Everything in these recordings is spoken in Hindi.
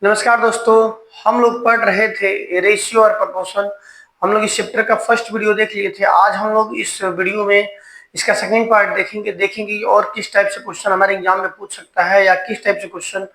नमस्कार दोस्तों। हम लोग पढ़ रहे थे रेशियो और प्रपोर्शन। हम लोग इस चैप्टर का फर्स्ट वीडियो देख लिए थे। आज हम लोग इस वीडियो में इसका सेकंड पार्ट देखेंगे और किस टाइप से क्वेश्चन हमारे एग्जाम में पूछ सकता है या किस टाइप से क्वेश्चन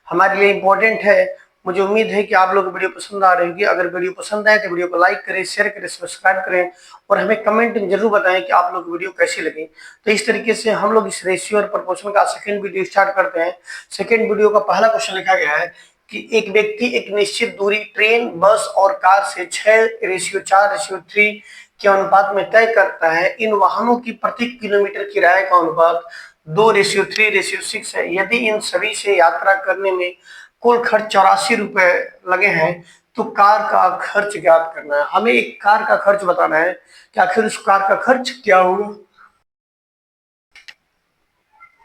हमारे लिए इम्पोर्टेंट है। मुझे उम्मीद है कि आप लोग को वीडियो पसंद आ रही होगी। अगर वीडियो पसंद आए तो वीडियो को लाइक करें, शेयर करें, सब्सक्राइब करें और हमें कमेंट में जरूर बताएं कि आप लोग को वीडियो कैसी लगी। तो इस तरीके से हम लोग इस रेशियो और प्रपोर्शन का सेकंड वीडियो स्टार्ट करते हैं। सेकंड वीडियो का पहला क्वेश्चन लिखा गया है कि एक व्यक्ति एक निश्चित दूरी ट्रेन, बस और कार से 6:4:3 के अनुपात में तय करता है। इन वाहनों की प्रति किलोमीटर किराए का अनुपात 2:3:6 है। यदि इन सभी से यात्रा करने में कुल खर्च 84 रुपए लगे हैं तो कार का खर्च ज्ञात करना है। हमें एक कार का खर्च बताना है कि आखिर उस कार का खर्च क्या होगा।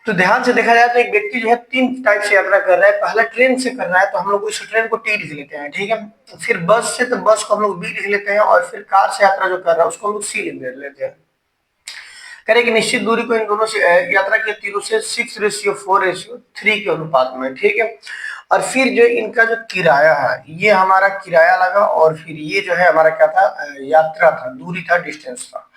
तो ध्यान से देखा जाए तो एक व्यक्ति जो है 3 टाइप से यात्रा कर रहा है। पहला ट्रेन से कर रहा है तो हम लोग उस ट्रेन को टी लिख लेते हैं, ठीक है। फिर बस से तो बस को हम लोग बी लिख लेते हैं और फिर कार से यात्रा जो कर रहा है उसको हम लोग सी लिख लेते हैं। करें कि निश्चित दूरी को इन दोनों से यात्रा के तीनों से 6:4:3 के अनुपात में, ठीक है। और फिर जो इनका जो किराया है ये हमारा किराया लगा और फिर ये जो है हमारा क्या था, यात्रा था, दूरी था, डिस्टेंस था।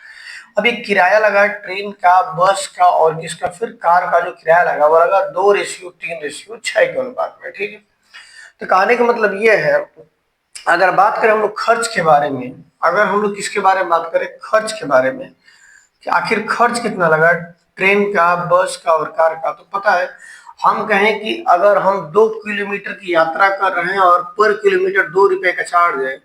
अब ये किराया लगा ट्रेन का, बस का और किसका, फिर कार का जो किराया लगा वो लगा 2:3:6 के अनुपात में, ठीक है। तो कहने का मतलब ये है, अगर बात करें हम लोग खर्च के बारे में, अगर हम लोग किसके बारे में बात करें, खर्च के बारे में कि आखिर खर्च कितना लगा ट्रेन का, बस का और कार का, तो पता है हम कहें कि अगर हम 2 किलोमीटर की यात्रा कर रहे हैं और पर किलोमीटर 2 रुपए का चार्ज है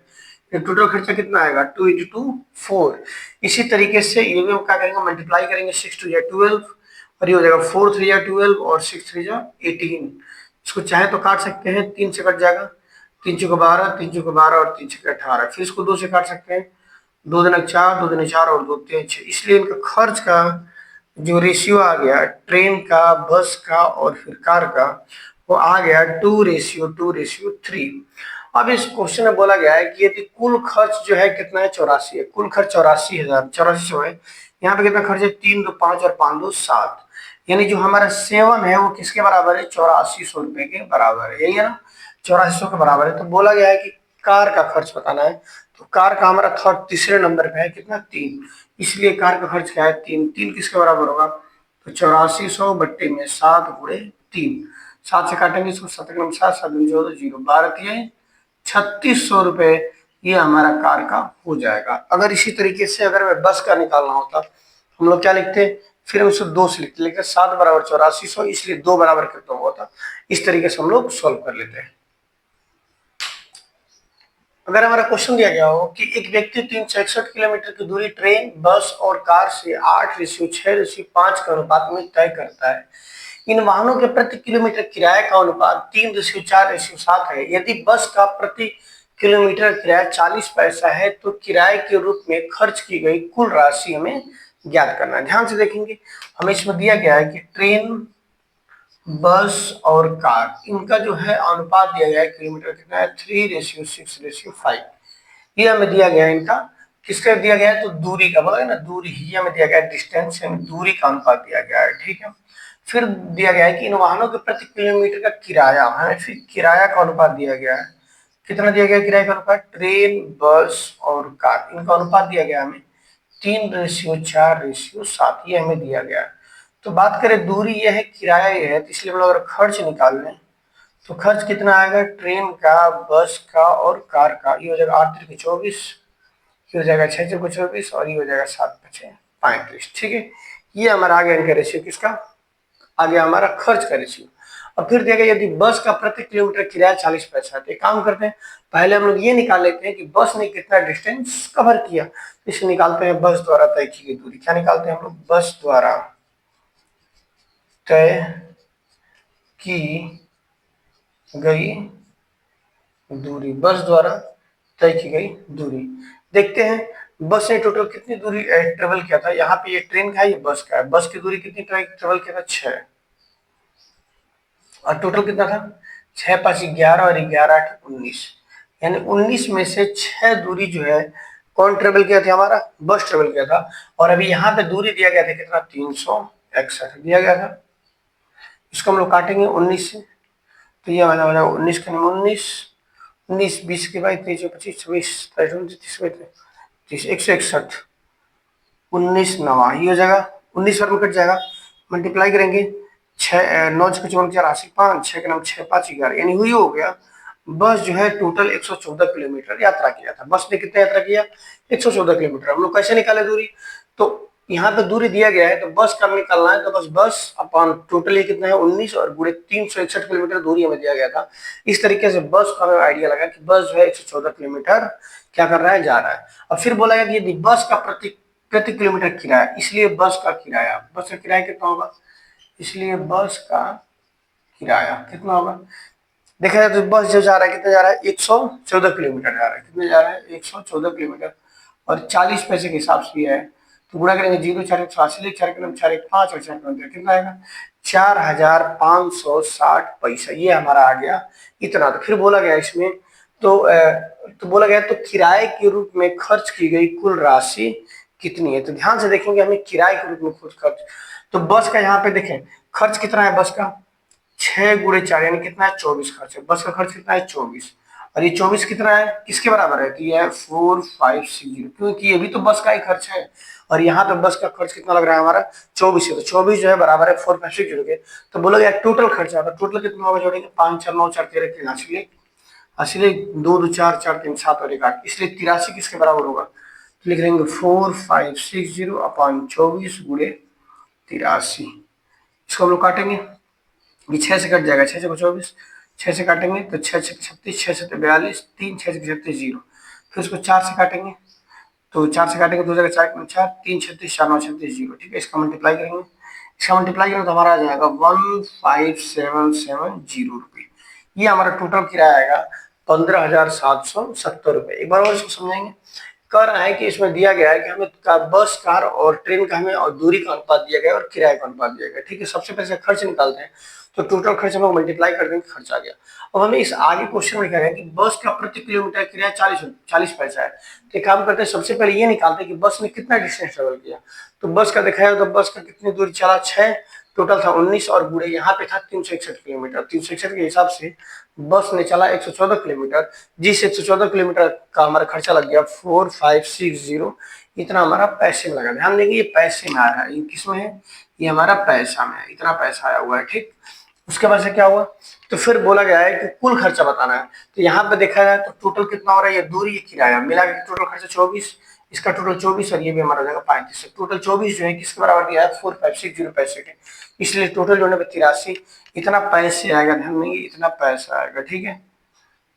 तो टोटल खर्चा कितना आएगा, 2:2 4। इसी तरीके से ये भी हम क्या करेंगे, मल्टीप्लाई करेंगे, 6×2 = 12 और ये हो जाएगा 4×3 = 12 और 6×3 = 18। इसको चाहे तो काट सकते हैं, 3 से कट जाएगा, 3×4 = 12, 3×12 और 3×18। फिर इसको 2 से काट सकते हैं, 2×4 2×4 और 2×3 = 6। इसलिए इनका खर्च का जो रेशियो आ गया ट्रेन का, बस का और फिर कार का, वो आ गया 2:2:3। अब इस क्वेश्चन में बोला गया है कि यदि कुल खर्च जो है कितना है, 84 है। कुल खर्च 84,000, 8400 है। यहाँ पे कितना खर्च है, 3 2 5 और 5 2 7, यानी जो हमारा 7 है वो किसके बराबर है, 8400 रुपए के बराबर है। यही है ना, 8400 के बराबर है। तो बोला गया है कि कार का खर्च बताना है। तो कार का हमारा थर्ड तीसरे नंबर पे है कितना, 3। इसलिए कार का खर्च क्या है, 3। 3 किसके बराबर होगा, तो 8400 बट्टे में 7×3। 7 से काटेंगे इसको, 7 × 7 7 × 14 0, 12×3 = 3600 रुपए ये हमारा कार का हो जाएगा। अगर इसी तरीके से अगर मैं बस का निकालना होता हम लोग क्या लिखते, फिर हम इसको 2 से लिखते 7 = 8400, इसलिए 2 बराबर कितना होता। इस तरीके से हम लोग सोल्व कर लेते हैं। अगर हमारा क्वेश्चन दिया गया हो कि एक व्यक्ति 361 किलोमीटर की दूरी ट्रेन, बस और कार से 8:6:5 के अनुपात में तय करता है। इन वाहनों के प्रति किलोमीटर किराए का अनुपात 3:4:7 है। यदि बस का प्रति किलोमीटर किराया 40 पैसा है तो किराए के रूप में खर्च की गई कुल राशि हमें ज्ञात करना है। ध्यान से देखेंगे, हमें इसमें दिया गया है कि ट्रेन, बस और कार, इनका जो है अनुपात दिया गया है किलोमीटर कितना है, 3:6:5। ये हमें दिया गया है इनका, किसका दिया गया है, तो दूरी का, बोला ना दूरी ही हमें दिया गया है, डिस्टेंस हमें दूरी का अनुपात दिया गया है, ठीक है। फिर दिया गया है कि इन वाहनों के प्रति किलोमीटर का किराया, हमें फिर किराया का अनुपात दिया गया है। कितना दिया गया किराए का अनुपात, ट्रेन, बस और कार, इनका अनुपात दिया गया हमें 3:4:7, ये हमें दिया गया है। तो बात करें दूरी ये है, किराया ये है, तो इसलिए हम लोग अगर खर्च निकाल लें तो खर्च कितना आएगा, ट्रेन का, बस का और कार का, ये हो जाएगा 8×3 = 24, ये हो जाएगा 6×4 = 24 और ये हो जाएगा 7×5 = 35, ठीक है। ये हमारा आ गया इनका रेशियो, किसका आ गया, हमारा खर्च का रेशियो। और फिर दिया गया यदि बस का प्रति किलोमीटर किराया 40 पैसा है, तो एक काम करते हैं, पहले हम लोग ये निकाल लेते हैं कि बस ने कितना डिस्टेंस कवर किया। इसे निकालते हैं बस द्वारा तय की गई दूरी। क्या निकालते हैं हम लोग, बस द्वारा तय की गई दूरी, बस द्वारा तय की गई दूरी। देखते हैं बस ने टोटल कितनी दूरी ट्रेवल किया था। यहाँ पे ये ट्रेन का है, ये बस का है। बस की दूरी कितनी ट्रेवल किया था, 6, और टोटल कितना था, 6×5 = 11 और 11×8 = 19, यानी 19 में से 6 दूरी जो है कौन ट्रेवल किया था, हमारा बस ट्रेवल किया था। और अभी यहाँ पे दूरी दिया गया था कितना, 361 दिया गया था। इसको हम लोग काटेंगे 19 से, तो ये वाला वाला 19 का 19 20 के बाद 23 25 26 27 30 161 19 नवा ये हो जाएगा 19 में कट जाएगा मल्टीप्लाई करेंगे 6 9 6 54 4 80 5 6 के नाम 6 5 11 यानी हुई हो गया। बस जो है टोटल 114 किलोमीटर यात्रा किया था। बस ने कितना यात्रा किया 114 किलोमीटर। हम लोग कैसे निकाले दूरी तो यहाँ पे दूरी दिया गया है तो बस का निकालना है तो बस अपॉन टोटल ये कितना है 19 और गुणे 361 किलोमीटर दूरी हमें दिया गया था। इस तरीके से बस का हमें आइडिया लगा कि बस जो है 114 किलोमीटर क्या कर रहा है जा रहा है। अब फिर बोला गया कि यदि बस का प्रति किलोमीटर किराया इसलिए बस का किराया कितना होगा इसलिए बस का किराया कितना होगा देखा जाए तो बस जो जा रहा है कितना जा रहा है 114 किलोमीटर जा रहा है कितने जा रहा है 114 किलोमीटर और 40 पैसे के हिसाब से है तो गुणा करेंगे 0 4 180 4 के 4 1 5 और 4 कितना आएगा 4560 पैसा ये हमारा आ गया इतना। तो फिर बोला गया इसमें तो बोला गया तो किराए के रूप में खर्च की गई कुल राशि कितनी है। तो ध्यान से देखेंगे हमें किराए के रूप में कुछ खर्च तो बस का यहाँ पे देखें खर्च कितना है बस का 6 गुणे 4 यानी कितना है 24 खर्च है। बस का खर्च कितना है 24 और ये 24 कितना है किसके बराबर है तो ये है 4560 क्योंकि ये भी तो बस का ही खर्च है और यहाँ पे बस का खर्च कितना लग रहा है हमारा 24 है तो 24 जो है बराबर है 4560 के। तो बोलोगे टोटल खर्चा तो टोटल कितना होगा जोड़ेंगे 5 4 9 4 13 83 असली 2 2 4 4 3 7 और 1 8 इसलिए 83 किसके बराबर होगा तो लिख लेंगे 4560 अपॉन 24 गुणे 83। इसको हम लोग काटेंगे ये 6 से कट जाएगा 6 से 24 6 से काटेंगे तो 6 से 36 6 से 42 3 6 से 36 0 फिर उसको 4 से काटेंगे तो 4 से काटेंगे 2 जगह 4 4 3 36 4 9 36 0 ठीक है। इसका मल्टीप्लाई करेंगे तो हमारा आ जाएगा 15,770 रुपये। ये हमारा टोटल किराया आएगा 15,770 रुपये। एक बार और इसको समझाएंगे कर रहा है कि इसमें दिया गया है कि हमें बस कार और ट्रेन का हमें और दूरी का अनुपात दिया गया और किराए का अनुपात दिया गया ठीक है। सबसे पहले खर्च निकालते हैं तो टोटल खर्च हम लोग मल्टीप्लाई कर देंगे खर्च आ गया। अब हमें इस आगे क्वेश्चन में कह रहे हैं कि बस का प्रति किलोमीटर किराया 40 पैसा है तो काम करते हैं सबसे पहले ये निकालते हैं कि बस ने कितना डिस्टेंस ट्रेवल किया। तो बस का देखा जाए तो बस का कितनी दूरी चला 6 टोटल था 19 और गुणे यहाँ पे था 361 किलोमीटर 361 के हिसाब से बस ने चला 114 किलोमीटर जिस 114 किलोमीटर का हमारा खर्चा लग गया 4560 इतना हमारा पैसे में लगा। ध्यान देंगे ये पैसे में आ रहा है ये किसमें है ये हमारा पैसा में है इतना पैसा आया हुआ है ठीक। उसके बाद से क्या हुआ तो फिर बोला गया है कि कुल खर्चा बताना है तो यहाँ पे देखा जाए तो टोटल कितना हो रहा है ये दूरी ये किराया मिला के टोटल खर्चा 24 इसका टोटल 24 और ये भी हमारा हो जाएगा 35 टोटल 24 जो है किसके बराबर दिया है 4560 पैसे के इसलिए टोटल जो है 83 इतना पैसे आएगा। ध्यान देंगे इतना पैसा आएगा ठीक है।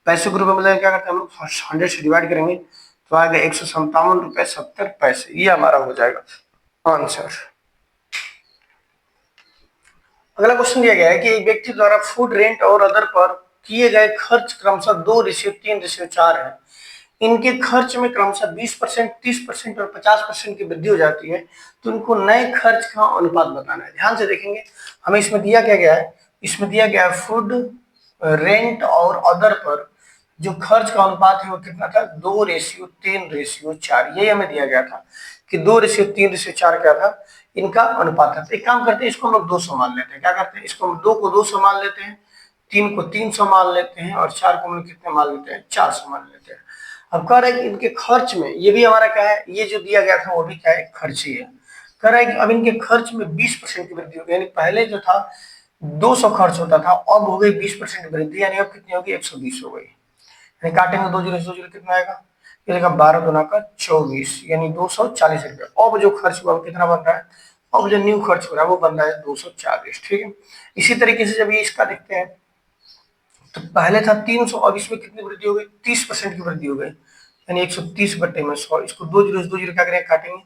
पैसे के रूप में क्या करते हैं हम लोग 100 से डिवाइड करेंगे तो आएगा 157 रुपये 70 पैसे ये हमारा हो जाएगा आंसर। अगला क्वेश्चन दिया गया है कि एक व्यक्ति द्वारा फूड रेंट और अदर पर किए गए खर्च क्रमशः 2:3:4 है। इनके खर्च में क्रमशः 20% 30% और 50% की वृद्धि हो जाती है तो इनको नए खर्च का अनुपात बताना है। ध्यान से देखेंगे हमें इसमें दिया क्या गया है इसमें दिया गया है फूड रेंट और अदर पर जो खर्च का अनुपात है वो कितना था 2:3:4 यही हमें दिया गया था कि 2:3:4 क्या था इनका अनुपात है। तो एक काम करते हैं इसको हम लोग 200 मान लेते हैं क्या करते हैं इसको हम 2 को 200 मान लेते हैं 3 को 300 मान लेते हैं और 4 को हम कितने मान लेते हैं 400 मान लेते हैं। अब कह रहे हैं कि इनके खर्च में ये भी हमारा क्या है ये जो दिया गया था वो भी क्या है खर्च ही है। कह रहा है कि अब इनके खर्च में 20% की वृद्धि होगी यानी पहले जो था 200 खर्च होता था अब हो गई 20% वृद्धि यानी अब कितनी होगी 120 हो गई। यानी काटेंगे 2 जीरो 2 जीरो कितना आएगा ये 12 दूना का 24 यानी 240 रुपये। अब जो खर्च हुआ वो कितना बन रहा है अब जो न्यू खर्च हो रहा है वो बन रहा है 240 ठीक है। इसी तरीके से जब ये इसका देखते हैं तो पहले था 300 अब इसमें कितनी वृद्धि हो गई 30% की वृद्धि हो गई यानी 130 बट्टे में 100 इसको 2 जीरो क्या करेंगे काटेंगे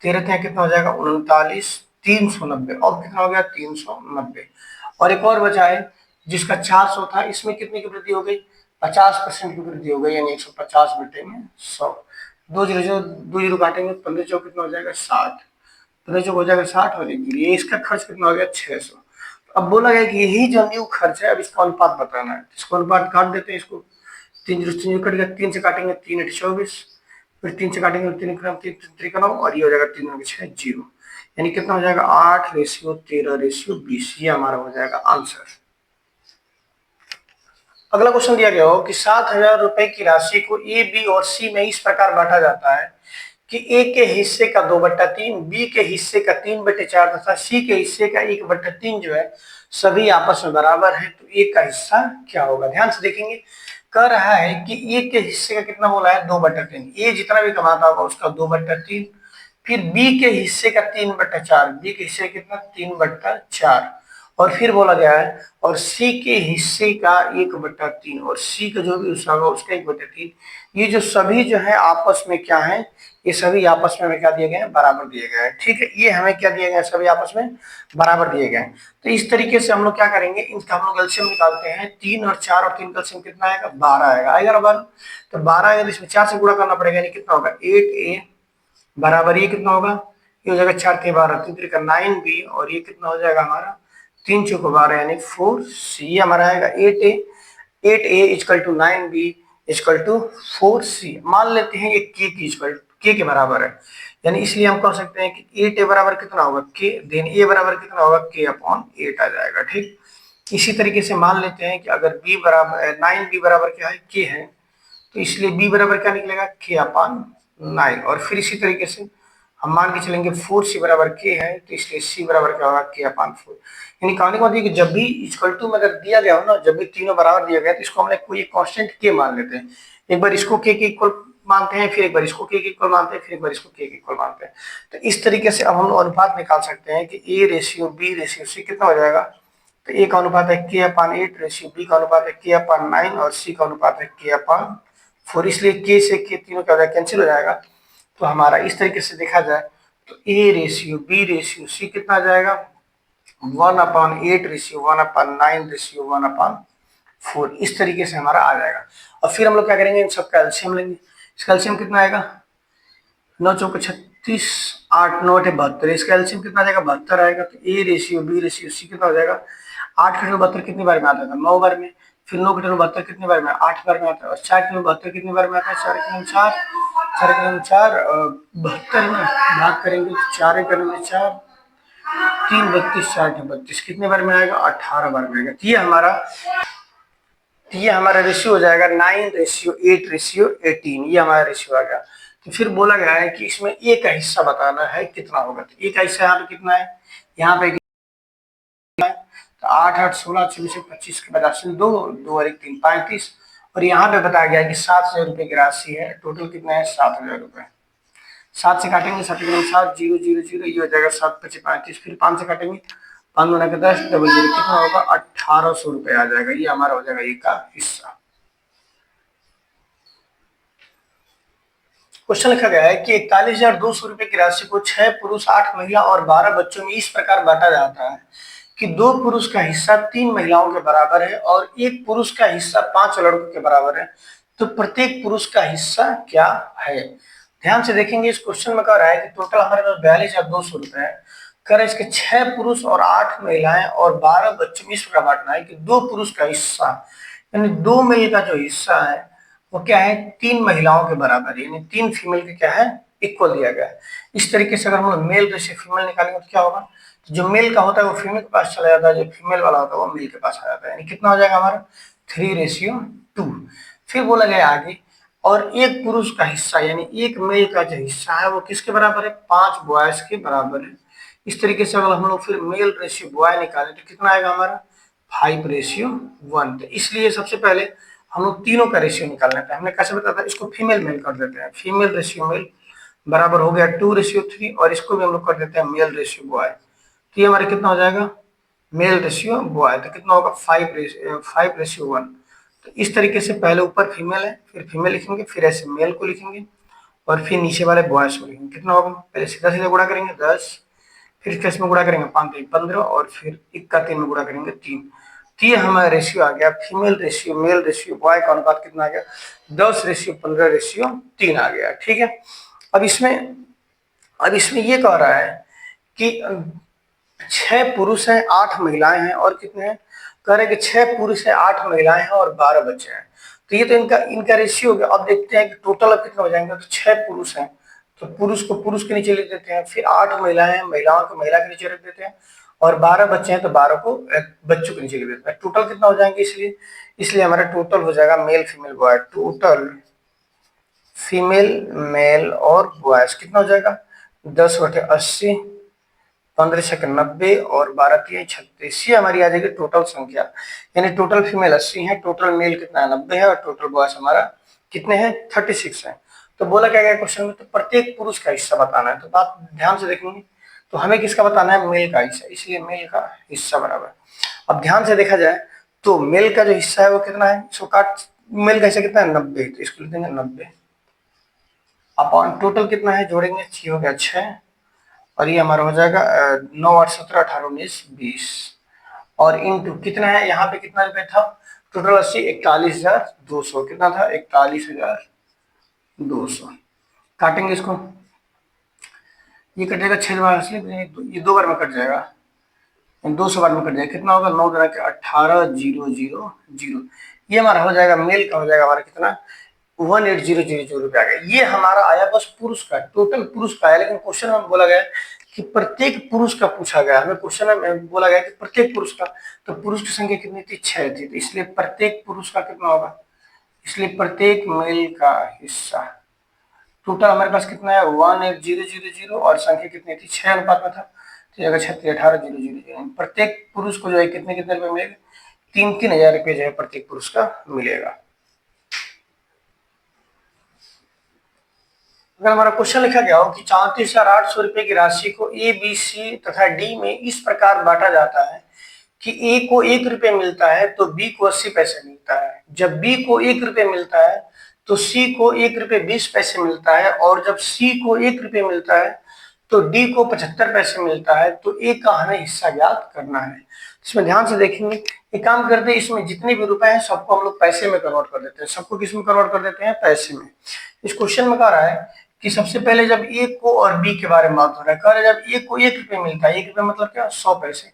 13 कितना हो जाएगा 39 390 अब कितना हो गया 390 और एक और बचा है जिसका 400 था इसमें कितने की वृद्धि हो गई 50% की वृद्धि हो गई यानी 150 बट्टे में 100 2 जीरो काटेंगे 15 चौक कितना हो जाएगा 60 15 चौक हो जाएगा 60 और 1 जीरो ये इसका खर्च कितना हो गया 600। अब बोला गया कि यही जो न्यू खर्च है अब इसका अनुपात बताना है इसको अनुपात काट देते हैं इसको 3 जीरो कट गया 3 से काटेंगे 3 8 24 फिर 3 से काटेंगे 3 3 और ये हो जाएगा 3 6 जीरो यानी कितना हो जाएगा 8:13:20 ये हमारा हो जाएगा आंसर। अगला क्वेश्चन दिया गया हो कि 7,000 रुपए की राशि को ए, बी और सी में इस प्रकार बांटा जाता है कि ए के हिस्से का 2/3, बी के हिस्से का 3/4 तथा सी के हिस्से का 1/3 जो है सभी आपस में बराबर है, तो ए का हिस्सा क्या होगा। ध्यान से देखेंगे, कह रहा है कि ए के हिस्से का कितना बोला है 2/3, ए जितना भी कमाता होगा उसका 2/3, फिर बी के हिस्से का 3/4, बी के हिस्से कितना 3/4, और फिर बोला गया है और सी के हिस्से का 1/3, और सी का जो भी हिस्सा होगा उसका 1/3। ये जो सभी जो है आपस में क्या है, ये सभी आपस में हमें क्या दिए गए हैं, बराबर दिए गए हैं। ठीक है, ये हमें क्या दिए गए हैं, सभी आपस में बराबर दिए गए हैं। तो इस तरीके से हम लोग क्या करेंगे, इनका हम लोग एलसीएम निकालते हैं। 3 और 4 और 3 का एलसीएम कितना आएगा, 12 आएगा। आएगा ना 12, तो 12 आएगा तो इसमें 4 से गुणा करना पड़ेगा, यानी कितना होगा 8a बराबर ये कितना होगा, ये हो जाएगा 4 के 12, 3 का 9b, और ये कितना हो जाएगा हमारा 3 चौक 12 यानी 4c हमारा आएगा। 8a equal to 9b equal to 4c। मान लेते हैं ये k की इक्वल k के बराबर है, यानी इसलिए हम कह सकते हैं कि 8a बराबर कितना होगा k, देन a बराबर कितना होगा k/8 आ जाएगा। ठीक, इसी तरीके से मान लेते हैं कि अगर b बराबर 9b बराबर क्या है k है, तो इसलिए b बराबर क्या निकलेगा k/9, और फिर इसी तरीके से हम मान के चलेंगे 4c बराबर k है, तो इसलिए c बराबर क्या होगा k/4। यानी कहने का मतलब कि जब भी इक्वल टू में अगर दिया गया हो ना, जब भी तीनों बराबर दिया गया तो इसको हमने कोई कांस्टेंट k मान लेते हैं। एक बार इसको k के इक्वल मानते हैं, फिर एक बार इसको k के इक्वल मानते हैं, फिर एक बार इसको k के इक्वल मानते हैं। तो इस तरीके से अब हम अनुपात निकाल सकते हैं कि a/b/c कितना हो जाएगा। तो a का अनुपात है k/8, रेशियो b का अनुपात है k/9 और c का अनुपात है k/4, इसलिए k से k तीनों क्या हो जाएगा, कैंसिल हो जाएगा। तो हमारा इस तरीके से देखा जाए तो a/b/c कितना आ जाएगा 1/8/1/9/1/4, इस तरीके से हमारा आ जाएगा। और फिर हम लोग क्या करेंगे, इन सबका एलसीएम लेंगे। इसका एलसीएम कितना आएगा, 9 चौक 36, 8 9 8 72, इसका एलसीएम कितना आ जाएगा 72 आएगा। तो a/b/c कितना हो जाएगा, 8 के 72 कितनी बार में आता है 9 बार में, फिर 9 के 72 कितनी बार में 8 बार में आता है, और 4 के 72 कितनी बार में आता है 4 के 4, 4 के 4 72 में भाग करेंगे तो 4 के 4, 3 32 4 32 कितने बार में आएगा 18 बार में आएगा। ये हमारा रेशियो हो जाएगा 9/8/18, ये हमारा रेशियो आ गया। तो फिर बोला गया है कि इसमें ए का हिस्सा बताना है कितना होगा। तो ए का हिस्सा यहाँ पे कितना है, यहाँ पे तो 8 8 16 24 25 के बाद ऑप्शन 2 2 और 1 3 35, और यहाँ पे बताया गया है कि 7,000 रुपए की राशि है। टोटल कितना है 7,000 रुपए। 7 से काटेंगे 7 0 0 0, ये हो जाएगा 7 5 35, फिर 5 से काटेंगे 5 गुना के 10 डबल 0, कितना होगा 1,800 रुपए आ जाएगा। ये हमारा हो जाएगा ए का हिस्सा। क्वेश्चन लिखा गया है कि 41,200 रुपए की राशि को 6 पुरुष 8 महिला और 12 बच्चों में इस प्रकार बांटा जाता है कि 2 पुरुष का हिस्सा 3 महिलाओं के बराबर है और 1 पुरुष का हिस्सा 5 लड़कों के बराबर है, तो प्रत्येक पुरुष का हिस्सा क्या है। ध्यान से देखेंगे, इस क्वेश्चन में कह रहा है कि टोटल हमारे पास 42,200 रुपए है। कह रहा है इसके 6 पुरुष और 8 महिलाएं और 12 बच्चों में इस प्रकार बांटना है कि 2 पुरुष का हिस्सा यानी 2 मेल का जो हिस्सा है वो क्या है 3 महिलाओं के बराबर है, यानी 3 फीमेल के क्या है इक्वल दिया गया है। इस तरीके से अगर हम लोग मेल रेशियो फीमेल निकालेंगे तो क्या होगा, तो जो मेल का होता है वो फीमेल के पास चला जाता है, जो फीमेल वाला होता है वो मेल के पास आ जाता है, यानी कितना हो जाएगा हमारा 3:2। फिर बोला गया आगे और 1 पुरुष का हिस्सा यानी 1 मेल का जो हिस्सा है वो किसके बराबर है 5 बॉयज के बराबर है। इस तरीके से अगर हम लोग फिर मेल रेशियो बॉय निकालें तो कितना आएगा हमारा 5:1। तो इसलिए सबसे पहले हम लोग तीनों का रेशियो निकालना था। हमने कैसे बताया था, इसको फीमेल मेल कर देते हैं, फीमेल रेशियो मेल बराबर हो गया 2:3, और इसको भी हम लोग कर देते हैं मेल रेशियो बॉय। तो ये हमारे कितना हो जाएगा मेल रेशियो बॉय, तो कितना होगा 5:1। तो इस तरीके से पहले ऊपर फीमेल है फिर फीमेल लिखेंगे, फिर ऐसे मेल को लिखेंगे और फिर नीचे वाले बॉयज को लिखेंगे। कितना होगा, पहले सीधा सीधा गुणा करेंगे 10, फिर इसमें गुणा करेंगे 5 3 15, और फिर 1 का 3 में गुणा करेंगे 3। तो ये हमारा रेशियो आ गया female ratio male ratio boy का अनुपात कितना आ गया 10:15:3 आ गया। ठीक है, अब इसमें ये कह रहा है कि 6 पुरुष हैं 8 महिलाएं हैं और कितने हैं, कह रहे हैं कि 6 पुरुष हैं 8 महिलाएं हैं और 12 बच्चे हैं। तो ये तो इनका रेशियो हो गया। अब देखते हैं कि टोटल अब कितना हो जाएंगे, तो 6 पुरुष हैं तो पुरुष को पुरुष के नीचे लिख देते हैं, फिर 8 महिलाएं हैं महिलाओं को महिला के नीचे रख देते हैं, और 12 बच्चे हैं तो 12 को बच्चों के नीचे लिख देते हैं। टोटल कितना हो जाएंगे, इसलिए हमारा टोटल हो जाएगा male female boy, total female male और बॉयज कितना हो जाएगा 10/80, 15 छक 90 और 12 3 36, ये हमारी आ जाएगी टोटल संख्या। यानी टोटल फीमेल 80 है, टोटल मेल कितना है 90 है और टोटल बॉयज हमारा कितने हैं 36 है। तो बोला क्या गया क्वेश्चन में, तो प्रत्येक पुरुष का हिस्सा बताना है। तो बात ध्यान से देखेंगे तो हमें किसका बताना है, मेल का हिस्सा, इसलिए मेल का हिस्सा बराबर। अब ध्यान से देखा जाए तो मेल का जो हिस्सा है वो कितना है, इसको काट, मेल का हिस्सा कितना है 90, तो इसको लिख देंगे 90 अपॉन टोटल कितना है, जोड़ेंगे 6 हो गया 6 और ये हमारा हो जाएगा 9 8 17 18 19 20 और इंटू कितना है, यहाँ पे कितना रुपए था टोटल 80, 41,200 कितना था 41,200। काटेंगे इसको, ये कटेगा 6 बार, ये 2 बार में कट जाएगा, 200 बार में कट जाएगा, कितना होगा 9 के 18,000, ये हमारा हो जाएगा मेल का, हो जाएगा हमारा कितना 18,000 रुपया आ गया। ये हमारा आया बस पुरुष का, टोटल पुरुष का है। लेकिन क्वेश्चन में बोला गया कि प्रत्येक पुरुष का पूछा गया, हमें क्वेश्चन में बोला गया कि प्रत्येक पुरुष का, तो पुरुष की संख्या कितनी थी 6 थी, तो इसलिए प्रत्येक पुरुष का कितना होगा, इसलिए प्रत्येक मेल का हिस्सा, टोटल हमारे पास कितना है 18,000 और संख्या कितनी थी 6 अनुपात में था, तो जगह 36 18,000। प्रत्येक पुरुष को जो है कितने कितने रुपए मिलेगा, 3-3 हजार रुपये जो है प्रत्येक पुरुष का मिलेगा। अगर हमारा क्वेश्चन लिखा गया हो कि 34,800 रुपए की राशि को ए बी सी तथा डी में इस प्रकार बांटा जाता है कि ए को 1 रुपये मिलता है तो बी को 80 पैसे मिलता है, जब बी को 1 रुपये मिलता है तो सी को 1 रुपये 20 पैसे मिलता है, और जब सी को 1 रुपये मिलता है तो डी को 75 पैसे मिलता है, तो ए का हमें हिस्सा ज्ञात करना है। इसमें ध्यान से देखेंगे, एक काम करते हैं, इसमें जितने भी रुपए हैं सबको हम लोग पैसे में कन्वर्ट कर देते हैं, सबको किस में कन्वर्ट कर देते हैं, पैसे में। इस क्वेश्चन में कह रहा है कि सबसे पहले जब ए को और बी के बारे में बात हो रहा है, कह रहे जब ए को 1 रुपये मिलता है, 1 रुपये मतलब क्या 100 पैसे,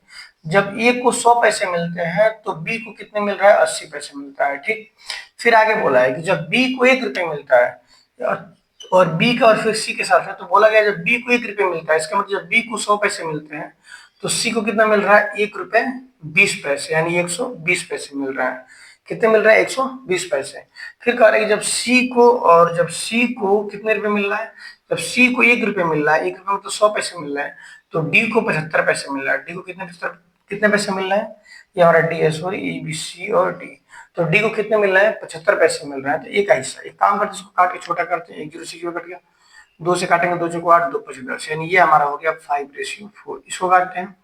जब ए को 100 पैसे मिलते हैं तो बी को कितने मिल रहा है 80 पैसे मिलता है, ठीक। फिर आगे बोला है कि जब बी को 1 रुपये मिलता है और बी का और फिर सी के साथ है, तो बोला गया जब बी को 1 रुपये मिलता है, इसका मतलब जब बी को 100 पैसे मिलते हैं तो सी को कितना मिल रहा है 1 रुपये 20 पैसे, यानी 120 पैसे मिल रहा है, कितने मिल रहा है 120 पैसे। फिर कह रहे हैं कि जब सी को कितने रुपए मिल रहा है, जब सी को 1 रुपये मिल रहा है, 1 रुपये में तो 100 पैसे मिल रहा है, तो डी को 75 पैसे मिल रहा है, डी को कितने पैसे मिल रहे हैं, ये हमारा डी है, सॉरी ए बी सी और डी, तो डी को कितने मिल रहे हैं 75 पैसे मिल रहा है, तो एक हिस्सा, एक काम करते इसको काट के छोटा करते हैं, 1 0 से 0 कट गया, 2 से काटेंगे 2 चौको 8 2 5 10, यानी ये हमारा हो गया 5:4। इसको काटते हैं,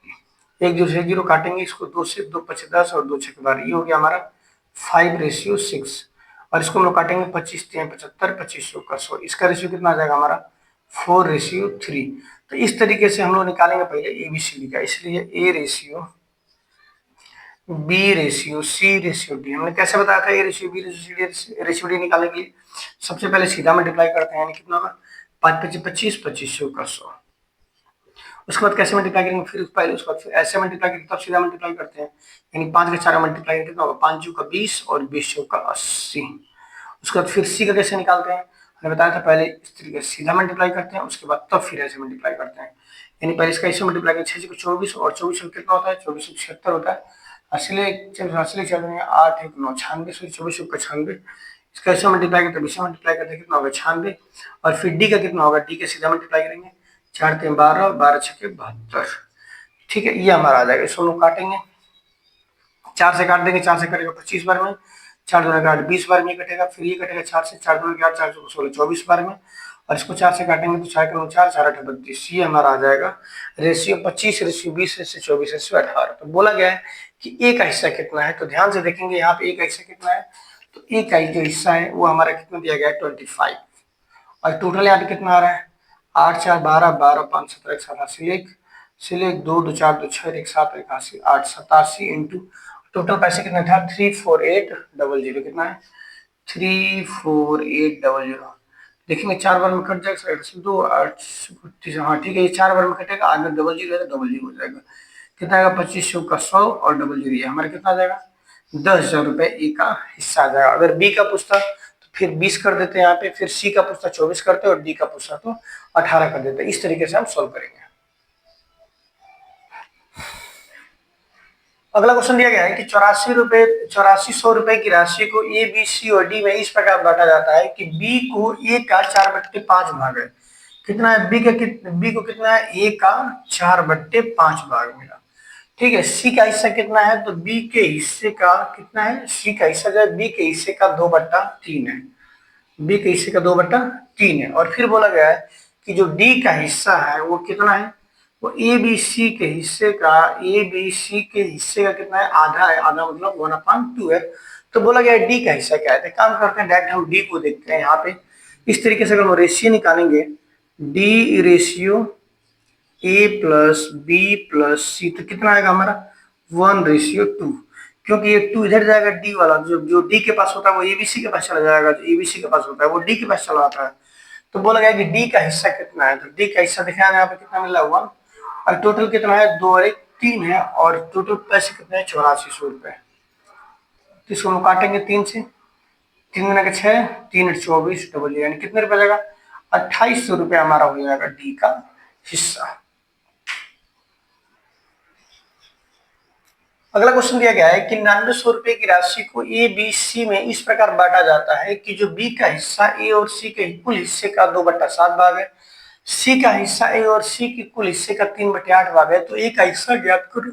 1 0 से 0 काटेंगे, इसको 2 से 2 5 10 और 2 6 12, ये हो गया हमारा 5:6 और इसको हम लोग काटेंगे 25 3 75 25 का 100, इसका रेशियो कितना आ जाएगा हमारा 4:3। तो इस तरीके से हम लोग निकालेंगे पहले एबीसीडी का, इसलिए A ratio B ratio C ratio D, हमने कैसे बताया था A ratio B ratio D निकालने के लिए, सबसे पहले सीधा मल्टीप्लाई करते हैं, यानी कितना होगा 5 25 25 25 का 100, उसके बाद कैसे मल्टीप्लाई करेंगे, फिर पहले उसके बाद फिर ऐसे मल्टीप्लाई करेंगे, तब सीधा मल्टीप्लाई करते हैं, यानी 5 के 4 मल्टीप्लाई करेंगे कितना होगा 5 का 20 और 20 का 80। उसके बाद फिर सी का कैसे निकालते हैं, हमने बताया था पहले इस तरीके से सीधा मल्टीप्लाई करते हैं, उसके बाद तब फिर ऐसे मल्टीप्लाई करते हैं, यानी पहले इसका ऐसे मल्टीप्लाई करें 6 को 24 और 24 कितना होता है 24 76 होता है, असली चल रहे हैं 8 1 9 96, सॉरी 24 का 96, इसका ऐसे मल्टीप्लाई करते हैं, इसे मल्टीप्लाई करते हैं कितना होगा 96, और फिर डी का कितना होगा, डी का सीधा मल्टीप्लाई करेंगे 4 3 12 12 6 72, ठीक है, ये हमारा आ जाएगा। इसको हम लोग काटेंगे, 4 से काट देंगे, 4 से कटेगा 25 बार में, 4 2 8 20 बार में कटेगा, फिर ये कटेगा 4 से 4 2 8 4 16 24 बार में, और इसको 4 से काटेंगे तो 4 4 4 8 32, ये हमारा आ जाएगा रेशियो 25 रेशियो 20 रेशियो 24 रेशियो 18। तो बोला गया है कि ए का हिस्सा कितना है, तो ध्यान से देखेंगे यहाँ पे ए का हिस्सा कितना है, तो ए का जो हिस्सा है वो हमारा कितना दिया गया है 25, और टोटल यहाँ पे कितना आ रहा है 8 4 12 12 5 17 1 87 सिलेक्ट 2 2 4 2 6 1 7 81 8 87 इंटू टोटल पैसे कितने था 34800, कितना है 34800, देखेंगे 4 बार में कट जाएगा 2 8 हाँ ठीक है, ये 4 बार में कटेगा, आगे 00 है 00 हो जाएगा, कितना आएगा 2500 का 100 और 00, हमारे कितना आ जाएगा 10,000 रुपए ए का हिस्सा आ जाएगा। अगर बी का पूछता तो फिर 20 कर देते हैं यहाँ पे, फिर सी का पूछता 24 करते और डी का पूछता तो 18 कर देते, इस तरीके से हम सोल्व करेंगे। अगला क्वेश्चन दिया गया है कि 8400 रुपए की राशि को ए, बी, सी और डी में इस प्रकार बांटा जाता है कि बी को ए का 4/5 भाग है। कितना है बी को कितना है, ए का 4/5 भाग मिला। ठीक है, सी का हिस्सा कितना है, तो बी के हिस्से का कितना है, सी का हिस्सा जो है बी के हिस्से का 2/3 है। बी के हिस्से का 2/3 है। और फिर बोला गया है कि जो डी का हिस्सा है वो कितना है, वो ए बी सी के हिस्से का, ए बी सी के हिस्से का कितना है, आधा है। आधा मतलब 1/2 है। तो बोला गया डी का हिस्सा क्या है, तो काम करते हैं डायरेक्ट हम डी को देखते हैं यहाँ पे। इस तरीके से अगर हम रेशियो निकालेंगे, D ratio A plus B plus सी, तो कितना आएगा हमारा 1:2। क्योंकि ये 2 इधर जाएगा, डी वाला जो जो डी के पास होता है वो एबीसी के पास चला जाएगा, जो एबीसी के पास होता है वो डी के पास चला आता है। तो बोला गया कि डी का हिस्सा कितना है, तो डी का हिस्सा दिखाया यहाँ पे कितना मिला 1, और टोटल कितना है 2 और 1 3 है, और टोटल पैसे कितने हैं 8400 रुपए। तो इसको हम काटेंगे 3 से, 3×6 3×24 डबल, यानी कितने रुपए जाएगा 2800 रुपए हमारा हो जाएगा डी का हिस्सा। अगला क्वेश्चन दिया गया है कि 9900 रुपए की राशि को ए बी सी में इस प्रकार बांटा जाता है कि जो बी का हिस्सा ए और सी के कुल हिस्से का 2/7 भाग है, सी का हिस्सा ए और सी के कुल हिस्से का 3/8 भाग है। तो ए का हिस्सा ज्ञात करो।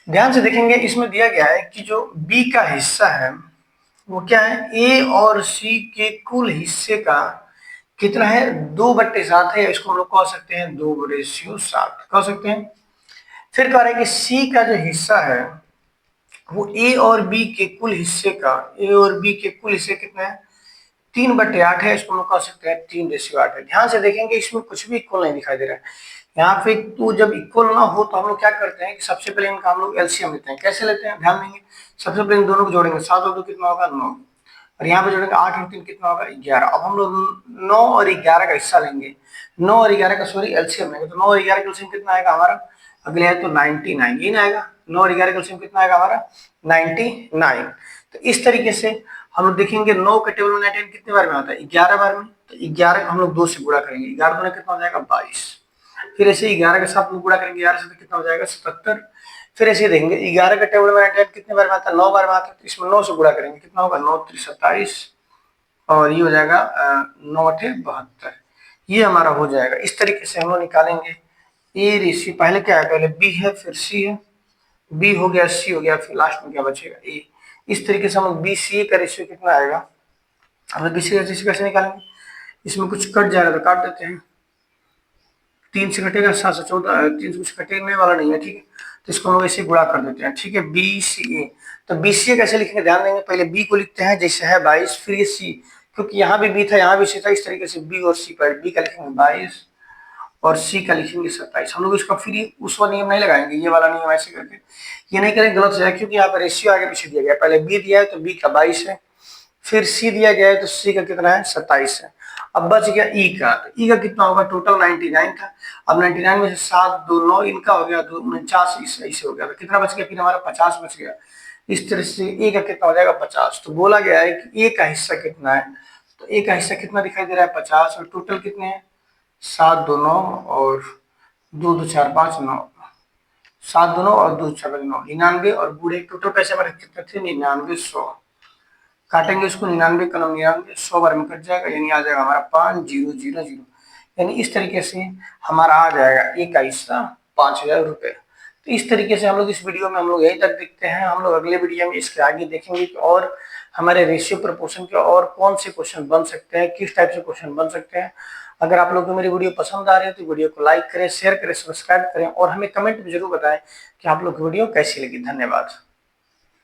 ध्यान से देखेंगे, इसमें दिया गया है कि जो बी का हिस्सा है वो क्या है, ए और सी के कुल हिस्से का कितना है 2/7 है। इसको हम लोग कह सकते हैं 2:7 कह सकते हैं। फिर कह रहे हैं कि सी का जो हिस्सा है वो ए और बी के कुल हिस्से का, ए और बी के कुल हिस्से कितना है 3/8 है। इसको हम लोग कह सकते हैं 3:8 है। ध्यान से देखेंगे, इसमें कुछ भी इक्वल नहीं दिखाई दे रहा है यहाँ पे। तो जब इक्वल ना हो तो हम लोग क्या करते हैं कि सबसे पहले इनका हम लोग एलसीएम लेते हैं। कैसे लेते हैं ध्यान देंगे, सबसे पहले इन दोनों को जोड़ेंगे, 7 और 2 कितना होगा 9, और यहाँ पे जोड़ेंगे 8 और 3 कितना होगा 11। अब हम लोग 9 और 11 का हिस्सा लेंगे, 9 और 11 का सॉरी एलसीएम लेंगे। तो 9 और 11 का एलसीएम कितना आएगा हमारा, अगले है तो 99, ये ना आएगा। 9 और 11 का एलसीएम कितना आएगा हमारा 99। तो इस तरीके से हम लोग देखेंगे 9 के टेबल में 99 कितने बार में आता है 11 बार में। तो 11 हम लोग 2 से गुणा करेंगे, 11 दूना कितना हो जाएगा 22। फिर ऐसे 11 के साथ गुणा करेंगे 11 से, तो कितना हो जाएगा 77। फिर ऐसे देखेंगे 11 का टेबल में 99 कितने बार में आता है 9 बार में आता है। तो इसमें 9 से गुणा करेंगे, कितना होगा 9 3 27, और ये हो जाएगा 9 8 72। ये हमारा हो जाएगा। इस तरीके से हम लोग निकालेंगे ए रेशियो, पहले क्या है, पहले बी है फिर सी है, बी हो गया सी हो गया, फिर लास्ट में क्या बचेगा ए। इस तरीके से हम लोग बी सी ए का रेशियो कितना आएगा, हम लोग बी सी का रेशियो कैसे निकालेंगे, इसमें कुछ कट जाएगा तो काट देते हैं, 3 से कटेगा 7 से 14, 3 से कुछ कटेने वाला नहीं है। ठीक है, तो इसको हम लोग ऐसे गुणा कर देते हैं। ठीक है, बी सी ए, तो बी सी ए कैसे लिखेंगे ध्यान देंगे, पहले बी को लिखते हैं जैसे है 22, फिर ये सी, क्योंकि यहाँ भी बी था यहाँ भी सी था, इस तरीके से बी और सी पर बी का लिखेंगे 22 और सी का लिखेंगे 27। हम लोग इसका फिर उस वाला नियम नहीं लगाएंगे, ये वाला नियम ऐसे करके ये नहीं करेंगे, गलत हो जाएगा, क्योंकि यहाँ पर रेशियो आगे पीछे दिया गया, पहले बी दिया है तो बी का 22 है, फिर सी दिया गया है तो सी का कितना है 27 है। अब बच गया ई का, तो ई का कितना होगा, टोटल 99 था। अब 99 में से 7 2 9 इनका हो गया, 49 ऐसे हो गया, तो कितना बच गया फिर हमारा 50 बच गया। इस तरह से ए का कितना हो जाएगा 50। तो बोला गया है कि ए का हिस्सा कितना है, तो ए का हिस्सा कितना दिखाई दे रहा है 50, और टोटल कितने हैं 7 2 9 और 2 2 4 5 9, 7 2 9 और 2 4 5 9, 99, और बूढ़े टोटल पैसे हमारे कितने थे 99 100। काटेंगे इसको 99 का 99 100 बार में कट जाएगा, यानी आ जाएगा हमारा 5000, यानी इस तरीके से हमारा आ जाएगा एक का हिस्सा 5000 रुपए। तो इस तरीके से हम लोग इस वीडियो में हम लोग यहीं तक देखते हैं। हम लोग अगले वीडियो में इसके आगे देखेंगे कि और हमारे रेशियो प्रपोर्शन के और कौन से क्वेश्चन बन सकते हैं, किस टाइप से क्वेश्चन बन सकते हैं। अगर आप लोग को मेरी वीडियो पसंद आ रही है तो वीडियो को लाइक करें, शेयर करें, सब्सक्राइब करें, और हमें कमेंट में जरूर बताएं कि आप लोग की वीडियो कैसी लगी। धन्यवाद।